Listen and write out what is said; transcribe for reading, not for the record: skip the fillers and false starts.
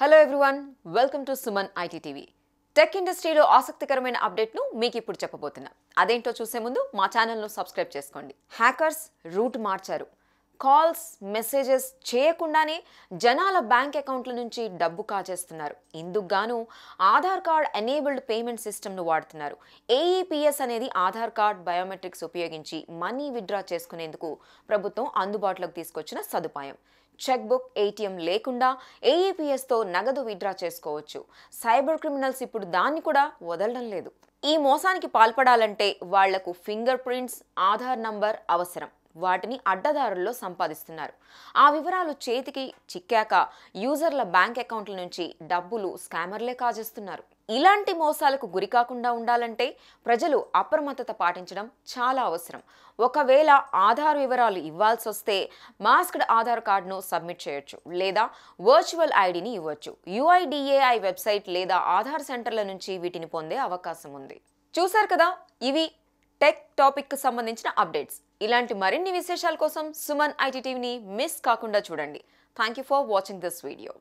Hello everyone, welcome to Suman IT TV. Tech ఇండస్ట్రీలో ఆసక్తికరమైన అప్డేట్ను మీకు ఇప్పుడు చెప్పబోతున్నా. అదేంటో చూసే ముందు మా ఛానల్ను సబ్స్క్రైబ్ చేసుకోండి. హ్యాకర్స్ రూట్ మార్చారు. కాల్స్, మెసేజెస్ చేయకుండానే జనాల బ్యాంక్ అకౌంట్ల నుంచి డబ్బు కాజేస్తున్నారు. ఇందుకు గాను ఆధార్ కార్డ్ ఎనేబుల్డ్ పేమెంట్ సిస్టమ్ను వాడుతున్నారు. ఏఈపీఎస్ అనేది ఆధార్ కార్డ్ బయోమెట్రిక్స్ ఉపయోగించి మనీ విత్డ్రా చేసుకునేందుకు ప్రభుత్వం అందుబాటులోకి తీసుకొచ్చిన సదుపాయం. చెక్ బుక్, ఏటీఎం లేకుండా ఏఈపీఎస్తో నగదు విత్డ్రా చేసుకోవచ్చు. సైబర్ క్రిమినల్స్ ఇప్పుడు దాన్ని కూడా వదలడం లేదు. ఈ మోసానికి పాల్పడాలంటే వాళ్లకు ఫింగర్ ప్రింట్స్, ఆధార్ నంబర్ అవసరం. వాటిని అడ్డదారుల్లో సంపాదిస్తున్నారు. ఆ వివరాలు చేతికి చిక్కాక యూజర్ల బ్యాంక్ అకౌంట్ల నుంచి డబ్బులు స్కామర్లే కాజేస్తున్నారు. ఇలాంటి మోసాలకు గురికాకుండా ఉండాలంటే ప్రజలు అప్రమత్తత పాటించడం చాలా అవసరం. ఒకవేళ ఆధార్ వివరాలు ఇవ్వాల్సి వస్తే మాస్క్డ్ ఆధార్ కార్డును సబ్మిట్ చేయొచ్చు, లేదా వర్చువల్ ఐడిని ఇవ్వచ్చు. యుఐడిఏఐ వెబ్సైట్ లేదా ఆధార్ సెంటర్ల నుంచి వీటిని పొందే అవకాశం ఉంది. చూశారు కదా, ఇవి టెక్ టాపిక్ కు సంబంధించిన అప్డేట్స్. ఇలాంటి మరిన్ని విశేషాల కోసం సుమన్ ఐటీ టీవీని మిస్ కాకుండా చూడండి. Thank you for watching this video.